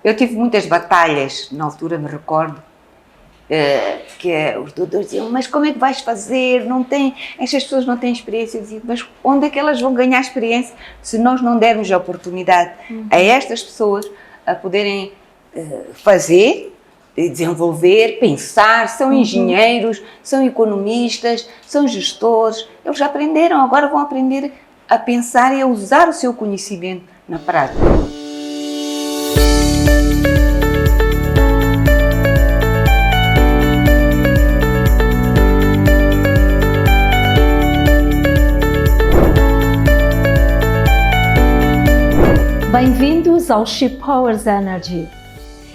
Eu tive muitas batalhas, na altura me recordo, que os doutores diziam, mas como é que vais fazer? Estas pessoas não têm experiência. Eu dizia, mas onde é que elas vão ganhar experiência se nós não dermos a oportunidade a estas pessoas a poderem fazer, desenvolver, pensar, são engenheiros, são economistas, são gestores, eles já aprenderam, agora vão aprender a pensar e a usar o seu conhecimento na prática. Bem-vindos ao She Powers Energy.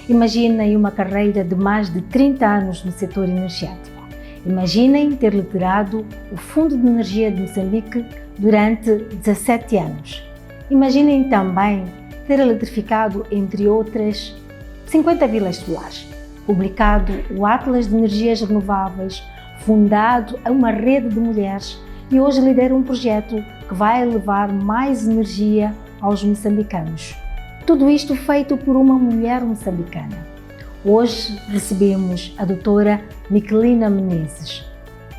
Imaginem uma carreira de mais de 30 anos no setor energético. Imaginem ter liderado o Fundo de Energia de Moçambique durante 17 anos. Imaginem também ter eletrificado, entre outras, 50 vilas solares, publicado o Atlas de Energias Renováveis, fundado uma rede de mulheres e hoje lidera um projeto que vai levar mais energia aos moçambicanos. Tudo isto feito por uma mulher moçambicana. Hoje recebemos a doutora Miquelina Menezes,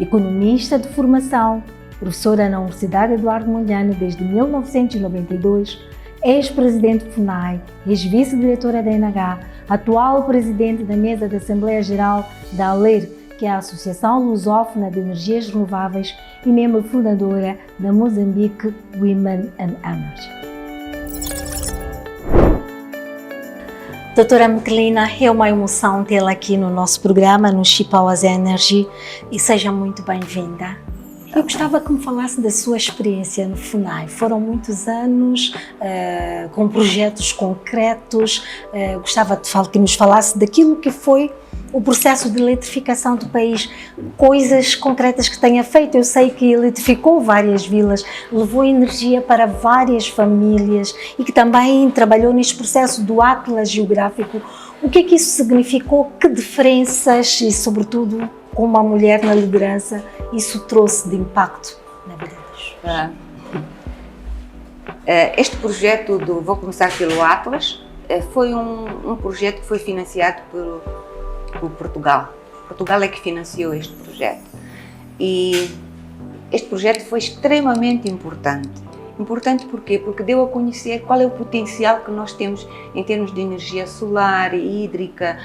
economista de formação, professora na Universidade Eduardo Mondlane desde 1992, ex-presidente do FUNAI, ex-vice-diretora da ENH, atual presidente da mesa da Assembleia Geral da ALER, que é a Associação Lusófona de Energias Renováveis, e membro fundadora da Mozambique Women and Energy. Doutora Miquelina, é uma emoção tê-la aqui no nosso programa, no She Powers Energy, e seja muito bem-vinda. Eu gostava que me falasse da sua experiência no FUNAI. Foram muitos anos com projetos concretos. Gostava que nos falasse daquilo que foi o processo de eletrificação do país, coisas concretas que tenha feito. Eu sei que eletrificou várias vilas, levou energia para várias famílias e que também trabalhou neste processo do Atlas Geográfico. O que é que isso significou? Que diferenças e, sobretudo, com uma mulher na liderança, isso trouxe de impacto na vida deles? Este projeto vou começar pelo Atlas, foi um projeto que foi financiado por Portugal. Portugal é que financiou este projeto. E este projeto foi extremamente importante. Importante porquê? Porque deu a conhecer qual é o potencial que nós temos em termos de energia solar, hídrica,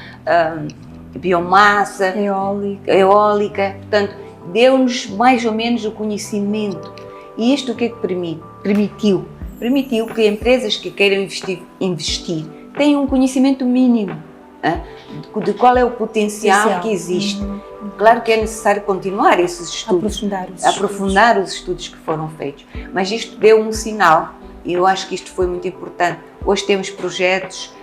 biomassa, eólica. Portanto, deu-nos mais ou menos o conhecimento. E isto o que é que permitiu? Permitiu que empresas que queiram investir tenham um conhecimento mínimo de qual é o potencial que existe. Claro que é necessário continuar esses estudos, aprofundar os estudos que foram feitos, mas isto deu um sinal e eu acho que isto foi muito importante. Hoje temos projetos,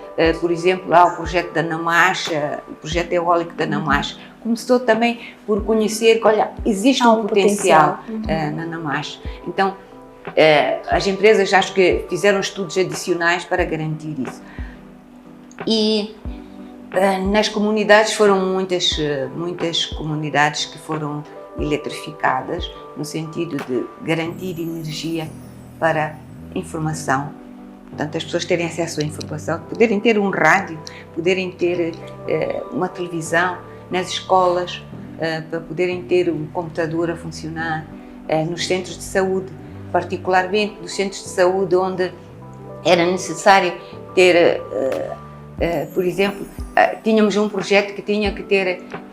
por exemplo, o projeto da Namash, o projeto eólico da Namash, começou também por conhecer que, olha, existe um potencial na Namash. Então, as empresas acho que fizeram estudos adicionais para garantir isso. E nas comunidades foram muitas comunidades que foram eletrificadas no sentido de garantir energia para informação. Portanto, as pessoas terem acesso à informação, poderem ter um rádio, poderem ter uma televisão nas escolas, para poderem ter um computador a funcionar, nos centros de saúde, particularmente nos centros de saúde onde era necessário ter por exemplo, tínhamos um projeto que tinha que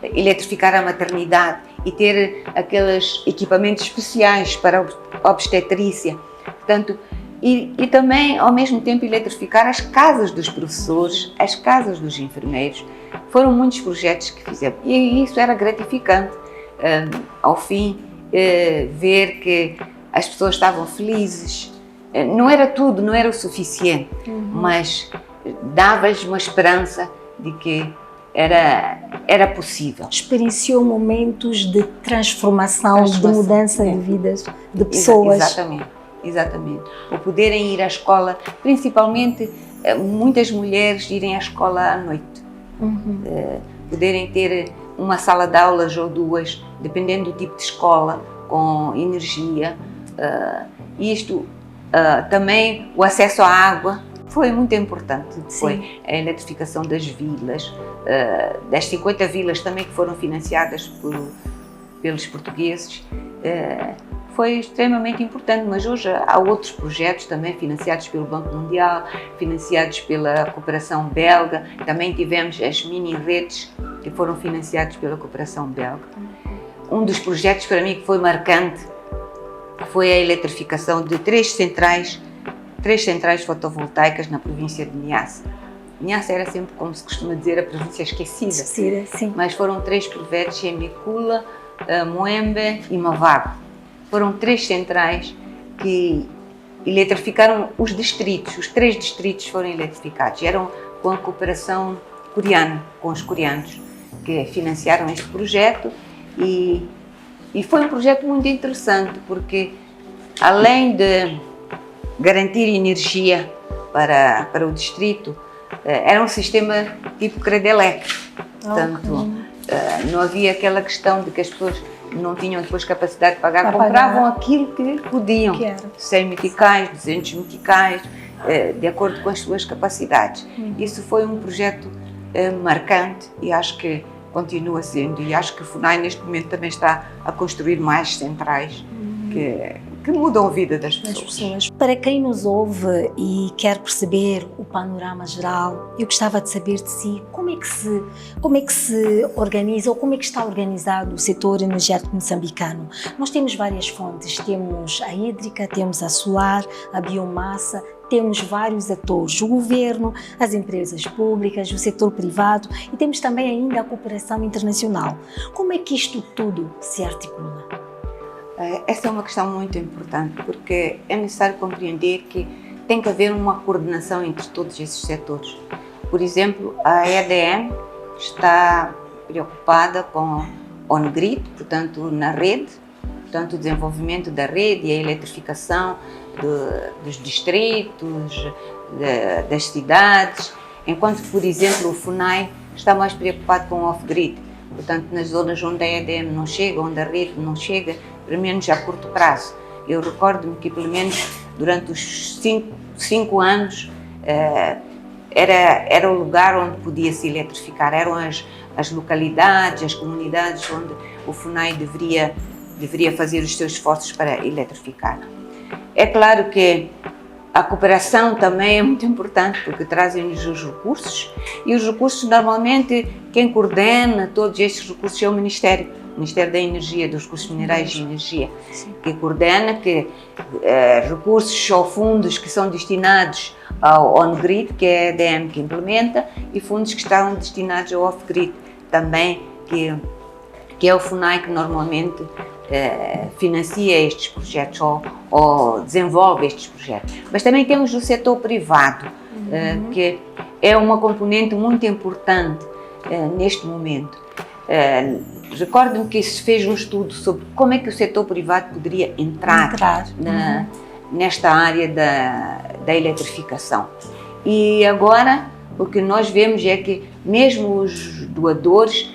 eletrificar a maternidade e ter aqueles equipamentos especiais para a obstetrícia. Portanto, e também, ao mesmo tempo, eletrificar as casas dos professores, as casas dos enfermeiros. Foram muitos projetos que fizemos e isso era gratificante. Ao fim, ver que as pessoas estavam felizes. Não era tudo, não era o suficiente, mas dava-lhes uma esperança de que era possível. Experienciou momentos de transformação, de mudança de vidas de pessoas. Exatamente. O poderem ir à escola, principalmente muitas mulheres irem à escola à noite. Poderem ter uma sala de aulas ou duas, dependendo do tipo de escola, com energia. Também o acesso à água. foi muito importante. Sim. Foi a eletrificação das vilas, das 50 vilas também que foram financiadas pelos portugueses. Foi extremamente importante, mas hoje há outros projetos também financiados pelo Banco Mundial, financiados pela cooperação belga. Também tivemos as mini-redes que foram financiados pela cooperação belga. Um dos projetos para mim que foi marcante foi a eletrificação de três centrais fotovoltaicas na província de Niassa. Niassa era sempre, como se costuma dizer, a província esquecida. Sim. Mas foram três provédios em Mekula, Moembe e Mavago. Foram três centrais que eletrificaram os distritos, os 3 distritos foram eletrificados. Eram com a cooperação coreana, com os coreanos, que financiaram este projeto e foi um projeto muito interessante, porque além de garantir energia para o distrito, era um sistema tipo Credelec. Portanto, não havia aquela questão de que as pessoas não tinham depois capacidade de pagar, compravam aquilo que podiam, 100 meticais, 200 meticais, de acordo com as suas capacidades. Isso foi um projeto marcante e acho que continua sendo, e acho que o FUNAI neste momento também está a construir mais centrais que mudam a vida das pessoas. Para quem nos ouve e quer perceber o panorama geral, eu gostava de saber de si como é que se organiza ou como é que está organizado o setor energético moçambicano. Nós temos várias fontes, temos a hídrica, temos a solar, a biomassa, temos vários atores, o governo, as empresas públicas, o setor privado e temos também ainda a cooperação internacional. Como é que isto tudo se articula? Essa é uma questão muito importante, porque é necessário compreender que tem que haver uma coordenação entre todos esses setores. Por exemplo, a EDM está preocupada com on-grid, portanto, na rede, portanto, o desenvolvimento da rede e a eletrificação dos distritos, das cidades, enquanto que, por exemplo, o FUNAI está mais preocupado com o off-grid, portanto, nas zonas onde a EDM não chega, onde a rede não chega, pelo menos a curto prazo. Eu recordo-me que, pelo menos durante os 5 anos, era o lugar onde podia se eletrificar, eram as localidades, as comunidades onde o FUNAI deveria fazer os seus esforços para eletrificar. É claro que a cooperação também é muito importante, porque trazem-nos os recursos, e os recursos, normalmente, quem coordena todos estes recursos é o Ministério da Energia, dos Recursos Minerais de Energia, que coordena recursos ou fundos que são destinados ao on-grid, que é a EDM que implementa, e fundos que estão destinados ao off-grid, também, que é o FUNAI que normalmente financia estes projetos ou desenvolve estes projetos. Mas também temos o setor privado, que é uma componente muito importante neste momento. Recordo-me que se fez um estudo sobre como é que o setor privado poderia entrar nesta área da eletrificação. E agora o que nós vemos é que mesmo os doadores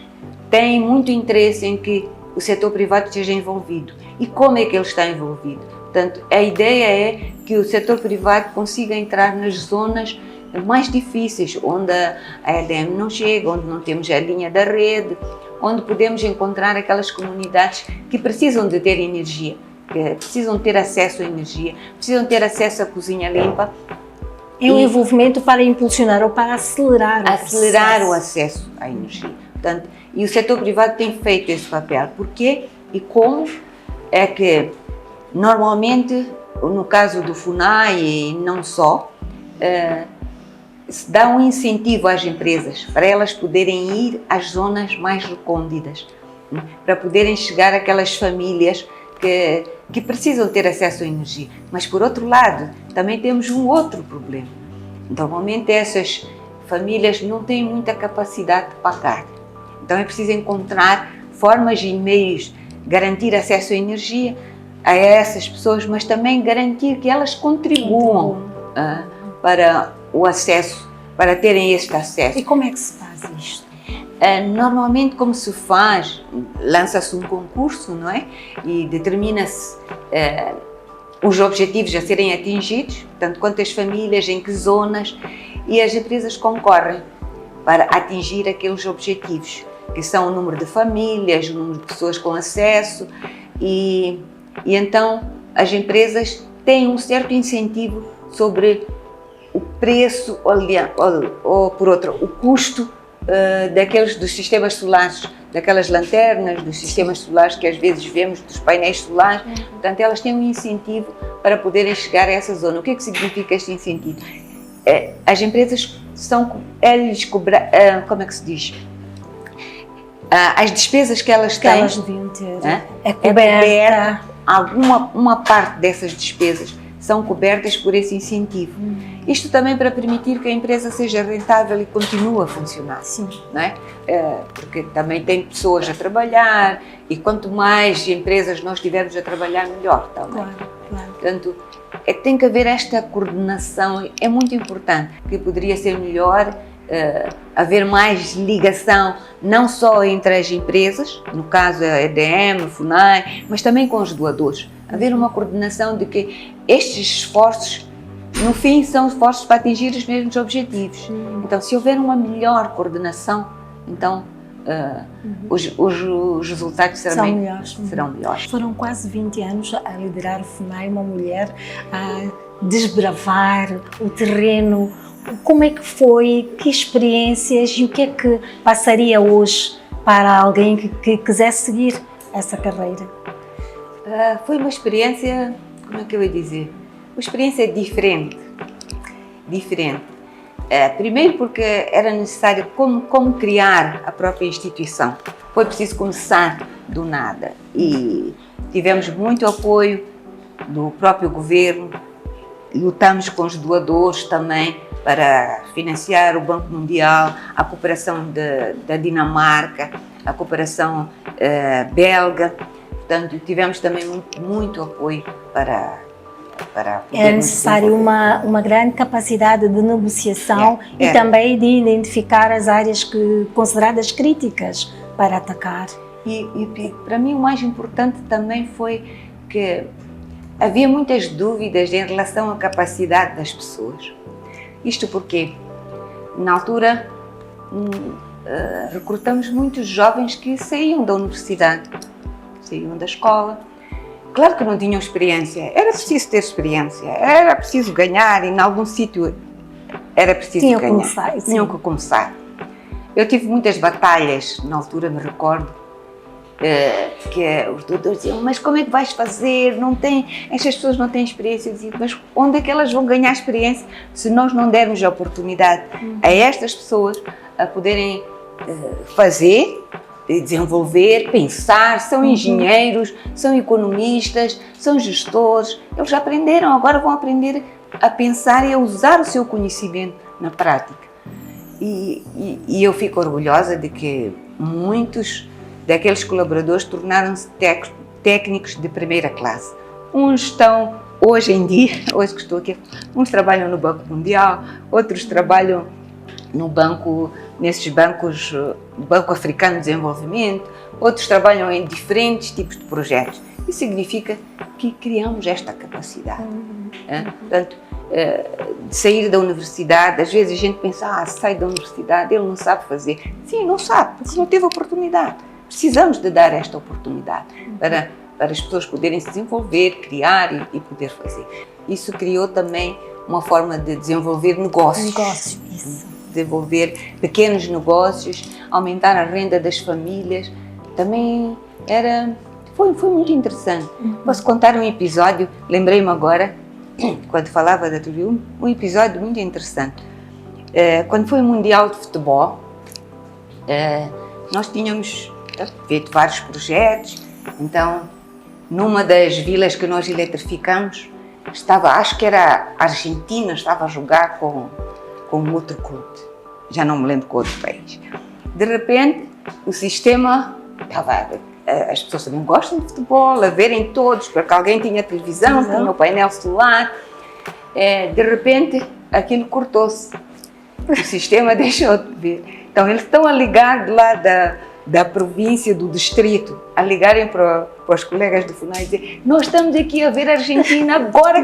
têm muito interesse em que o setor privado esteja envolvido. E como é que ele está envolvido? Portanto, a ideia é que o setor privado consiga entrar nas zonas mais difíceis, onde a EDM não chega, onde não temos a linha da rede, onde podemos encontrar aquelas comunidades que precisam de ter energia, que precisam ter acesso à energia, precisam ter acesso à cozinha limpa. É um envolvimento para impulsionar ou para acelerar o acesso à energia. Portanto, e o setor privado tem feito esse papel. Porquê e como? É que, normalmente, no caso do FUNAI e não só, se dá um incentivo às empresas para elas poderem ir às zonas mais recônditas, para poderem chegar àquelas famílias que precisam ter acesso à energia. Mas, por outro lado, também temos um outro problema. Normalmente, essas famílias não têm muita capacidade de pagar. Então, é preciso encontrar formas e meios de garantir acesso à energia a essas pessoas, mas também garantir que elas contribuam para o acesso, para terem este acesso. E como é que se faz isto? Normalmente, como se faz, lança-se um concurso, não é? E determina-se os objetivos a serem atingidos, portanto, quantas famílias, em que zonas, e as empresas concorrem para atingir aqueles objetivos, que são o número de famílias, o número de pessoas com acesso, e então as empresas têm um certo incentivo sobre o preço ou por outro, o custo dos sistemas solares, daquelas lanternas, dos sistemas solares que às vezes vemos, dos painéis solares. Portanto, elas têm um incentivo para poderem chegar a essa zona. O que é que significa este incentivo? As empresas como é que se diz? As despesas que elas têm, elas deviam ter, é coberta. Uma parte dessas despesas são cobertas por esse incentivo. Isto também para permitir que a empresa seja rentável e continue a funcionar. Sim. Não é? Porque também tem pessoas a trabalhar, e quanto mais empresas nós tivermos a trabalhar, melhor também. Claro. Portanto, tem que haver esta coordenação, é muito importante, que poderia ser melhor haver mais ligação, não só entre as empresas, no caso a EDM, a FUNAI, mas também com os doadores. Haver uma coordenação de que estes esforços, no fim, são esforços para atingir os mesmos objetivos. Então, se houver uma melhor coordenação, então os resultados serão melhores. Foram quase 20 anos a liderar o FUNAI, uma mulher a desbravar o terreno. Como é que foi? Que experiências e o que é que passaria hoje para alguém que quisesse seguir essa carreira? Foi uma experiência, como é que eu ia dizer? Uma experiência diferente. Primeiro porque era necessário como criar a própria instituição. Foi preciso começar do nada e tivemos muito apoio do próprio governo, lutamos com os doadores também para financiar o Banco Mundial, a cooperação da Dinamarca, a cooperação belga. Portanto, tivemos também muito apoio para é necessário uma grande capacidade de negociação e também de identificar as áreas consideradas críticas para atacar. E para mim o mais importante também foi que havia muitas dúvidas em relação à capacidade das pessoas. Isto porque, na altura, recrutamos muitos jovens que saíam da universidade, saíam da escola. Claro que não tinham experiência, era preciso ter experiência, era preciso ganhar e em algum sítio era preciso ganhar. Tinham que começar. Eu tive muitas batalhas, na altura me recordo, que os doutores diziam, mas como é que vais fazer? Estas pessoas não têm experiência. Eu dizia, mas onde é que elas vão ganhar experiência se nós não dermos a oportunidade a estas pessoas a poderem fazer, desenvolver, pensar? São engenheiros, são economistas, são gestores, eles já aprenderam, agora vão aprender a pensar e a usar o seu conhecimento na prática. E eu fico orgulhosa de que muitos daqueles colaboradores tornaram-se técnicos de primeira classe. Uns estão, hoje em dia, hoje que estou aqui, uns trabalham no Banco Mundial, outros trabalham nesses bancos, Banco Africano de Desenvolvimento, outros trabalham em diferentes tipos de projetos. Isso significa que criamos esta capacidade. Portanto, de sair da universidade, às vezes a gente pensa, sai da universidade, ele não sabe fazer. Sim, não sabe, porque não teve oportunidade. Precisamos de dar esta oportunidade para as pessoas poderem se desenvolver, criar e poder fazer. Isso criou também uma forma de desenvolver negócios. Desenvolver pequenos negócios, aumentar a renda das famílias. Também foi muito interessante. Posso contar um episódio, lembrei-me agora, quando falava da TV, um episódio muito interessante. Quando foi o Mundial de Futebol, nós tínhamos feito vários projetos. Então, numa das vilas que nós eletrificamos, acho que era a Argentina, estava a jogar com outro clube, já não me lembro qual outro país. De repente, o sistema as pessoas também gostam de futebol, a verem todos, porque alguém tinha televisão, tinha o painel solar. De repente, aquilo cortou-se, o sistema deixou de ver. Então, eles estão a ligar de lá da província, do distrito, a ligarem para os colegas do FUNAI e dizer: nós estamos aqui a ver a Argentina agora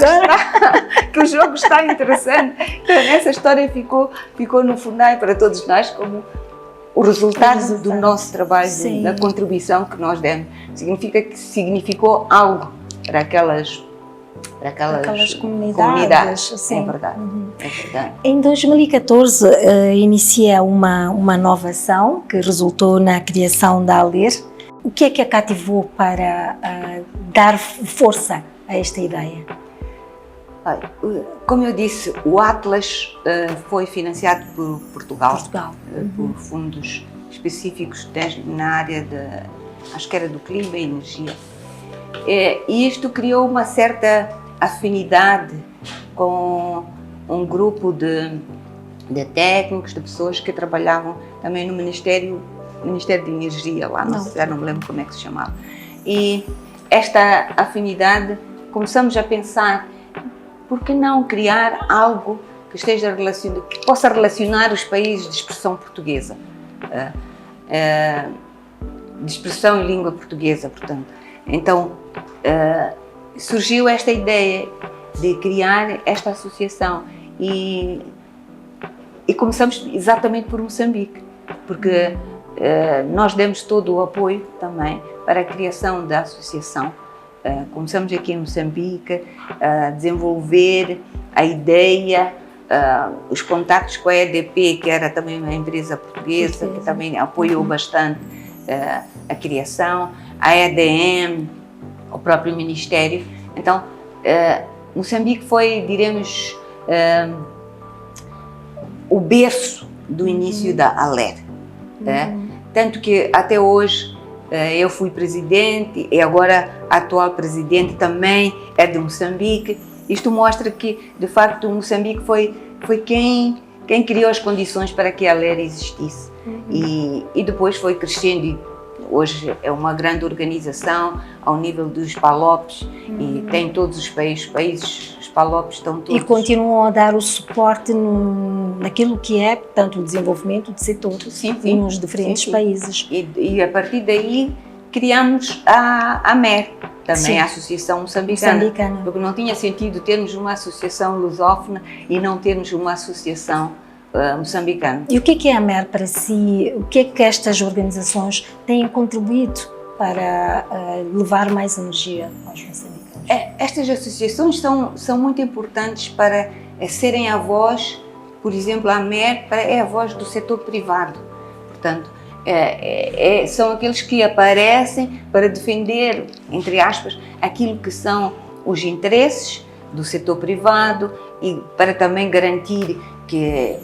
que o jogo está interessante. Então, essa história ficou no FUNAI para todos nós como o resultado do nosso trabalho, da contribuição que nós demos. Significou algo para aquelas comunidades. Sim. É verdade, é verdade. Em 2014 inicia uma nova ação que resultou na criação da ALER. O que é que a cativou para dar força a esta ideia? Como eu disse, o Atlas foi financiado por Portugal. Por fundos específicos na área acho que era do clima e energia. E isto criou uma certa afinidade com um grupo de técnicos, de pessoas que trabalhavam também no Ministério de Energia, lá, já não me lembro como é que se chamava. E esta afinidade, começamos a pensar, por que não criar algo que esteja relacionado, que possa relacionar os países de expressão portuguesa, de expressão em língua portuguesa, portanto. Então, surgiu esta ideia de criar esta associação e começamos exatamente por Moçambique, porque nós demos todo o apoio também para a criação da associação. Começamos aqui em Moçambique a desenvolver a ideia, os contactos com a EDP, que era também uma empresa portuguesa, que também apoiou bastante a criação, a EDM, o próprio Ministério. Então, Moçambique foi, diremos, o berço do início da ALER. Tanto que até hoje eu fui presidente e agora a atual presidente também é de Moçambique. Isto mostra que, de facto, Moçambique foi quem criou as condições para que a ALER existisse. E depois foi crescendo e hoje é uma grande organização ao nível dos PALOPs e tem todos os países, os PALOPs estão todos... E continuam a dar o suporte naquilo que é, portanto, o desenvolvimento do setor nos diferentes países. E a partir daí criamos a AMER, também a Associação Moçambicana, porque não tinha sentido termos uma associação lusófona e não termos uma associação moçambicana. E o que é a AMER para si? O que é que estas organizações têm contribuído para levar mais energia aos moçambicanos? Estas associações são muito importantes para serem a voz, por exemplo, a AMER é a voz do setor privado. Portanto, são aqueles que aparecem para defender, entre aspas, aquilo que são os interesses do setor privado e para também garantir que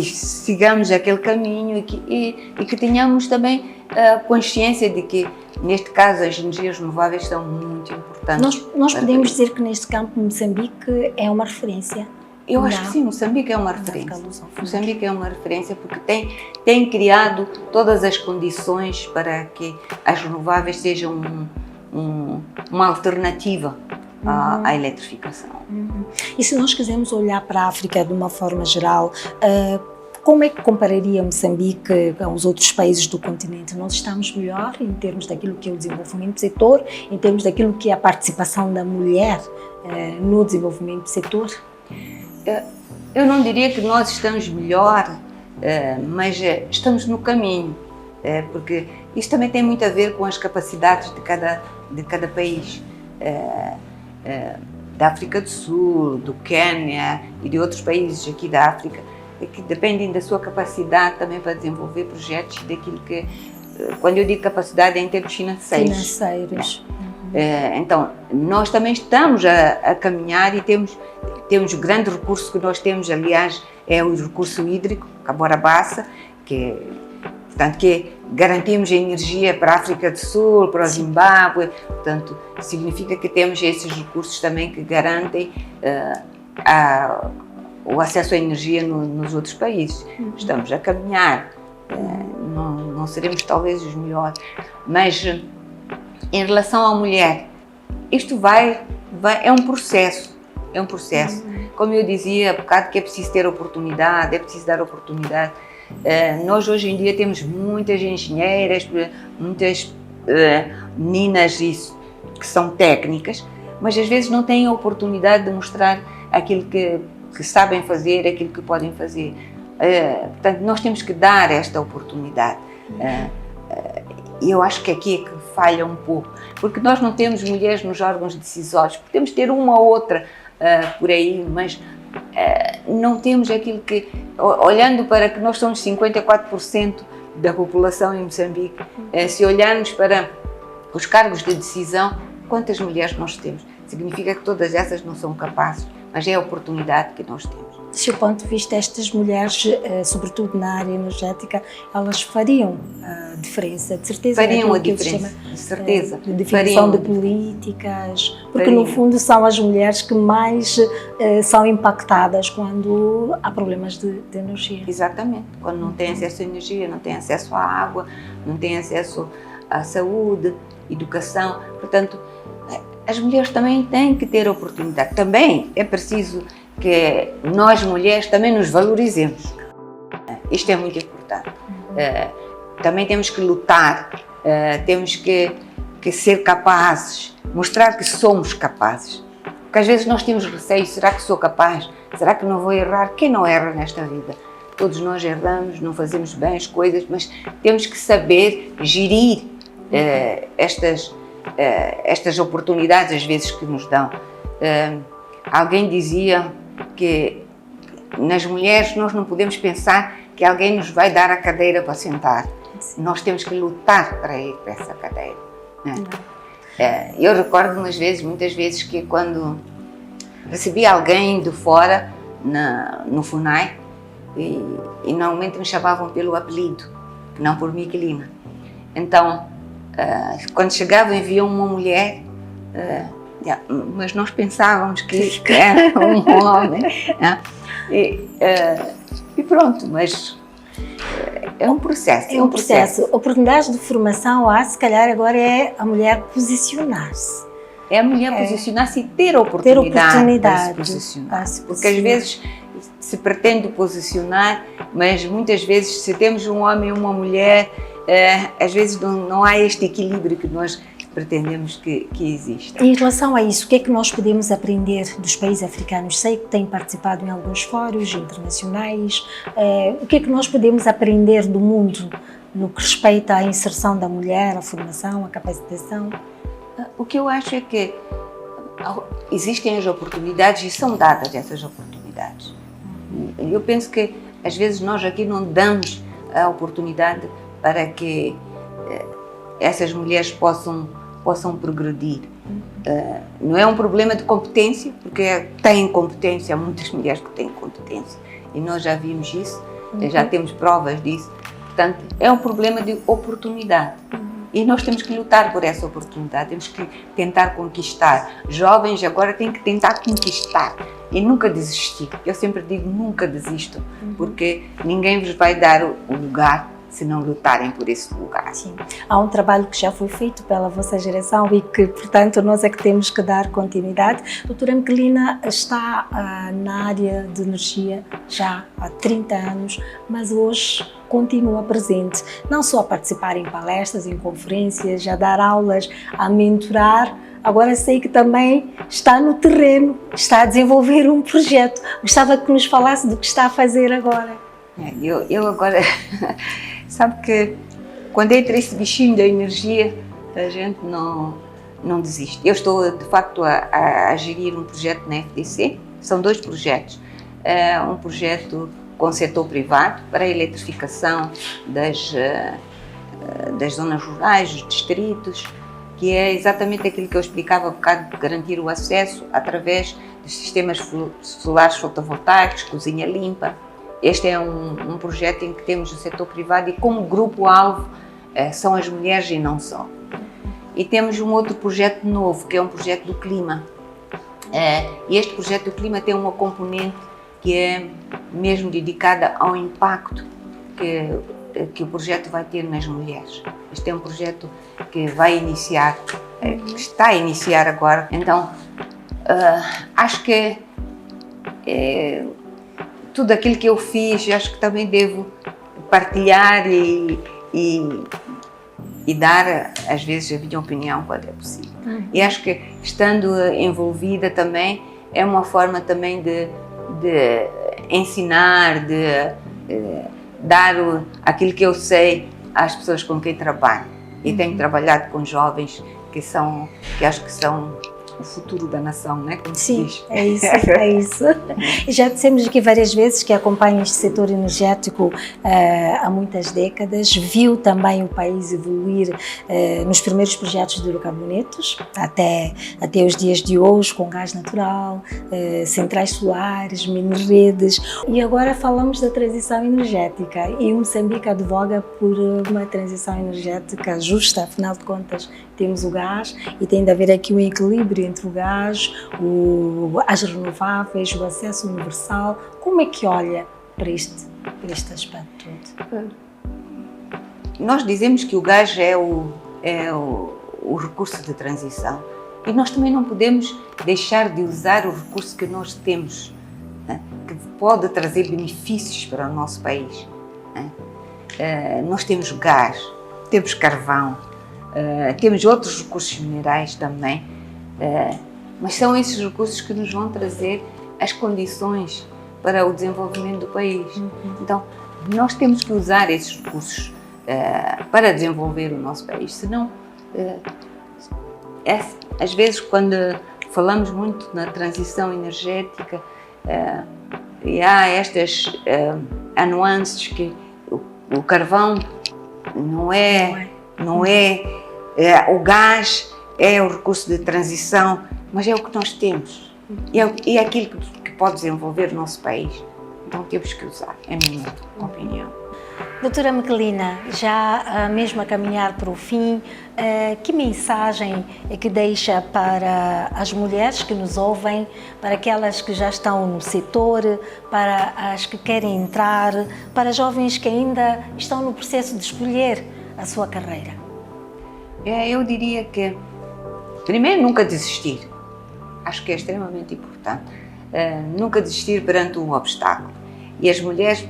sigamos aquele caminho e que tenhamos também a consciência de que, neste caso, as energias renováveis são muito importantes. Nós podemos dizer que neste campo Moçambique é uma referência? Eu acho que sim, Moçambique é uma referência. Moçambique é uma referência porque tem criado todas as condições para que as renováveis sejam uma alternativa à eletrificação. E se nós quisermos olhar para a África de uma forma geral, como é que compararia Moçambique com os outros países do continente? Nós estamos melhor em termos daquilo que é o desenvolvimento do setor, em termos daquilo que é a participação da mulher no desenvolvimento do setor? Eu não diria que nós estamos melhor, mas estamos no caminho, porque isso também tem muito a ver com as capacidades de cada país. Da África do Sul, do Quênia e de outros países aqui da África, que dependem da sua capacidade também para desenvolver projetos daquilo que, quando eu digo capacidade, é em termos financeiros. Então, nós também estamos a caminhar e temos o grande recurso que nós temos, aliás, é o recurso hídrico, Cabora Bassa, portanto, que garantimos a energia para a África do Sul, para o Zimbábue, portanto, significa que temos esses recursos também que garantem o acesso à energia nos outros países. Estamos a caminhar, não seremos talvez os melhores, mas em relação à mulher, isto é um processo, Como eu dizia há bocado, que é preciso ter oportunidade, é preciso dar oportunidade. Nós hoje em dia temos muitas engenheiras, muitas meninas que são técnicas, mas às vezes não têm a oportunidade de mostrar aquilo que sabem fazer, aquilo que podem fazer. Portanto, nós temos que dar esta oportunidade. E eu acho que aqui é que falha um pouco, porque nós não temos mulheres nos órgãos decisórios, podemos ter uma ou outra por aí, mas não temos aquilo que, olhando para que nós somos 54% da população em Moçambique, se olharmos para os cargos de decisão, quantas mulheres nós temos? Significa que todas essas não são capazes, mas é a oportunidade que nós temos. Do seu ponto de vista, estas mulheres, sobretudo na área energética, elas fariam a diferença, de certeza? Fariam a diferença, de certeza. De definição de políticas, porque no fundo são as mulheres que mais são impactadas quando há problemas de energia. Exatamente, quando não têm acesso à energia, não têm acesso à água, não têm acesso à saúde, educação, portanto, as mulheres também têm que ter oportunidade. Também é preciso que nós mulheres também nos valorizemos. Isto é muito importante. Também temos que lutar, temos que ser capazes, mostrar que somos capazes. Porque às vezes nós temos receio, será que sou capaz? Será que não vou errar? Quem não erra nesta vida? Todos nós erramos, não fazemos bem as coisas, mas temos que saber gerir estas oportunidades às vezes que nos dão. Alguém dizia que nas mulheres nós não podemos pensar que alguém nos vai dar a cadeira para sentar. Nós temos que lutar para ir para essa cadeira. Eu recordo muitas vezes que quando recebi alguém de fora no FUNAI, e normalmente me chamavam pelo apelido, não por Mica Lima. Então, quando chegavam e viam uma mulher, mas nós pensávamos que era um homem. E pronto, mas é um processo. É um processo. Oportunidades de formação, se calhar agora é a mulher posicionar-se. É a mulher posicionar-se e ter a oportunidade de se posicionar. Porque às vezes se pretende posicionar, mas muitas vezes se temos um homem e uma mulher, às vezes não há este equilíbrio que nós pretendemos que exista. Em relação a isso, o que é que nós podemos aprender dos países africanos? Sei que têm participado em alguns fóruns internacionais. O que é que nós podemos aprender do mundo no que respeita à inserção da mulher, à formação, à capacitação? O que eu acho é que existem as oportunidades e são dadas essas oportunidades. Eu penso que às vezes nós aqui não damos a oportunidade para que essas mulheres possam progredir. Não é um problema de competência, porque têm competência, há muitas mulheres que têm competência e nós já vimos isso, já temos provas disso. Portanto, é um problema de oportunidade. E nós temos que lutar por essa oportunidade, temos que tentar conquistar. Jovens agora têm que tentar conquistar e nunca desistir. Eu sempre digo, nunca desistam, porque ninguém vos vai dar o lugar se não lutarem por esse lugar. Sim. Há um trabalho que já foi feito pela vossa geração e que, portanto, nós é que temos que dar continuidade. Doutora Miquelina está na área de energia já há 30 anos, mas hoje continua presente, não só a participar em palestras, em conferências, a dar aulas, a mentorar. Agora sei que também está no terreno, está a desenvolver um projeto. Gostava que nos falasse do que está a fazer agora. Eu agora... Sabe que quando entra esse bichinho da energia, a gente não desiste. Eu estou, de facto, a gerir um projeto na FDC. São dois projetos. Um projeto com o setor privado para a eletrificação das zonas rurais, dos distritos, que é exatamente aquilo que eu explicava há bocado, de garantir o acesso através dos sistemas solares fotovoltaicos, cozinha limpa. Este é um projeto em que temos o setor privado e como grupo-alvo são as mulheres e não só. E temos um outro projeto novo, que é um projeto do clima. E este projeto do clima tem uma componente que é mesmo dedicada ao impacto que o projeto vai ter nas mulheres. Este é um projeto que vai iniciar, que está a iniciar agora. Então, acho que tudo aquilo que eu fiz, acho que também devo partilhar e dar, às vezes, a minha opinião quando é possível. E acho que, estando envolvida também, é uma forma também de ensinar, de dar aquilo que eu sei às pessoas com quem trabalho. E tenho trabalhado com jovens que acho que são o futuro da nação, não é? Como Sim, diz. é isso, é isso. E já dissemos aqui várias vezes que acompanha este setor energético há muitas décadas, viu também o país evoluir nos primeiros projetos de hidrocarbonetos, até os dias de hoje, com gás natural, centrais solares, mini-redes. E agora falamos da transição energética, e o Moçambique advoga por uma transição energética justa. Afinal de contas, temos o gás e tem de haver aqui um equilíbrio entre o gás, as renováveis, o acesso universal. Como é que olha para este aspecto todo? Nós dizemos que o gás é o recurso de transição, e nós também não podemos deixar de usar o recurso que nós temos, né? Que pode trazer benefícios para o nosso país, né? Nós temos gás, temos carvão, temos outros recursos minerais também, mas são esses recursos que nos vão trazer as condições para o desenvolvimento do país. Então, nós temos que usar esses recursos para desenvolver o nosso país, senão, às vezes, quando falamos muito na transição energética, e há estas nuances que o carvão não é o gás é o recurso de transição, mas é o que nós temos, e é aquilo que pode desenvolver o nosso país. Então temos que usar, é a minha opinião. Doutora Miquelina, já mesmo a caminhar para o fim, que mensagem é que deixa para as mulheres que nos ouvem, para aquelas que já estão no setor, para as que querem entrar, para jovens que ainda estão no processo de escolher a sua carreira? Eu diria que, primeiro, nunca desistir. Acho que é extremamente importante. Nunca desistir perante um obstáculo. E as mulheres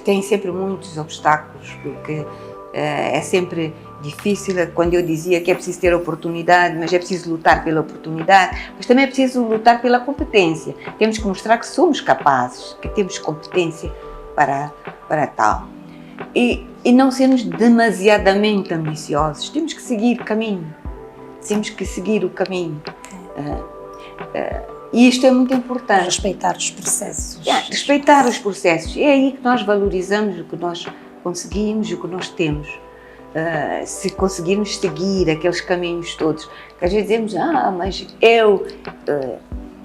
têm sempre muitos obstáculos, porque é sempre difícil. Quando eu dizia que é preciso ter oportunidade, mas é preciso lutar pela oportunidade, mas também é preciso lutar pela competência. Temos que mostrar que somos capazes, que temos competência para tal. E não sermos demasiadamente ambiciosos. Temos que seguir o caminho. Temos que seguir o caminho. E isto é muito importante. Respeitar os processos. Respeitar os processos. É aí que nós valorizamos o que nós conseguimos, o que nós temos. Se conseguirmos seguir aqueles caminhos todos, que às vezes dizemos, mas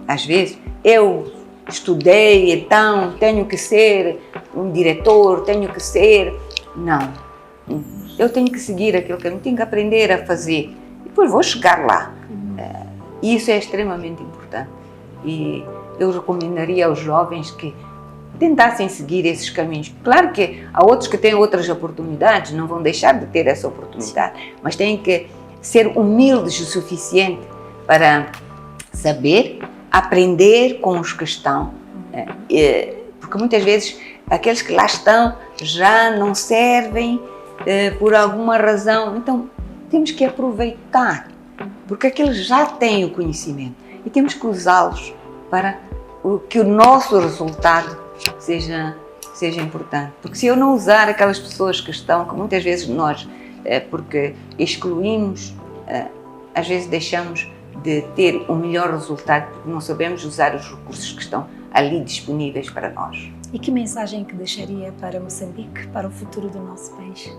às vezes, eu estudei, então tenho que ser um diretor, tenho que ser... Não. Eu tenho que seguir aquele caminho, tenho que aprender a fazer. Depois vou chegar lá. E isso é extremamente importante. E eu recomendaria aos jovens que tentassem seguir esses caminhos. Claro que há outros que têm outras oportunidades, não vão deixar de ter essa oportunidade, mas têm que ser humildes o suficiente para saber aprender com os que estão. Porque muitas vezes aqueles que lá estão já não servem por alguma razão. Então temos que aproveitar, porque aqueles já têm o conhecimento e temos que usá-los para que o nosso resultado seja importante. Porque se eu não usar aquelas pessoas que estão, que muitas vezes nós, porque excluímos, às vezes deixamos de ter o melhor resultado, porque não sabemos usar os recursos que estão ali disponíveis para nós. E que mensagem que deixaria para Moçambique, para o futuro do nosso país?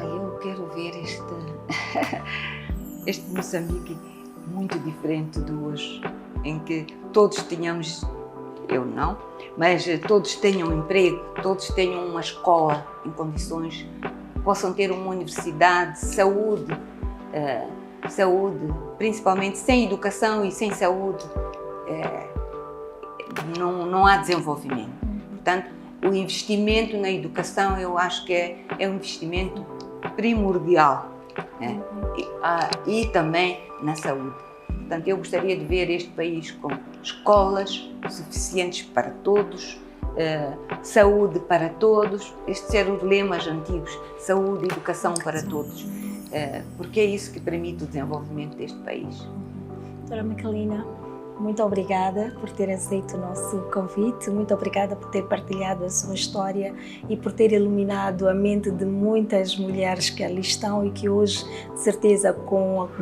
Eu quero ver este Moçambique muito diferente do hoje, em que todos tenhamos, eu não, mas todos tenham emprego, todos tenham uma escola em condições, possam ter uma universidade, saúde, principalmente. Sem educação e sem saúde não há desenvolvimento. Portanto, o investimento na educação, eu acho que é um investimento primordial, e também na saúde. Portanto, eu gostaria de ver este país com escolas suficientes para todos, saúde para todos. Estes eram os lemas antigos, saúde e educação para todos, porque é isso que permite o desenvolvimento deste país. Doutora Michelina, muito obrigada por ter aceito o nosso convite, muito obrigada por ter partilhado a sua história e por ter iluminado a mente de muitas mulheres que ali estão e que hoje, de certeza,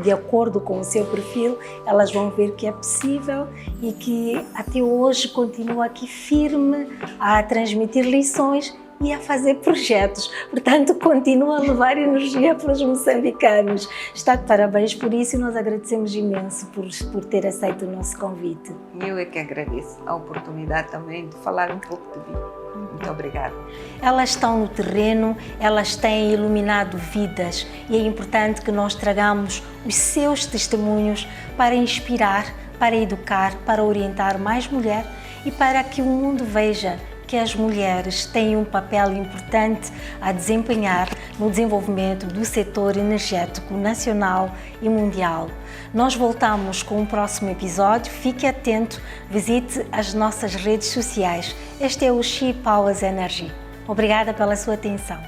de acordo com o seu perfil, elas vão ver que é possível e que até hoje continua aqui firme a transmitir lições e a fazer projetos. Portanto, continua a levar energia para os moçambicanos. Está de parabéns por isso e nós agradecemos imenso por ter aceito o nosso convite. Eu é que agradeço a oportunidade também de falar um pouco de mim. Muito obrigada. Elas estão no terreno, elas têm iluminado vidas e é importante que nós tragamos os seus testemunhos para inspirar, para educar, para orientar mais mulheres e para que o mundo veja que as mulheres têm um papel importante a desempenhar no desenvolvimento do setor energético nacional e mundial. Nós voltamos com um próximo episódio. Fique atento, visite as nossas redes sociais. Este é o She Powers Energy. Obrigada pela sua atenção.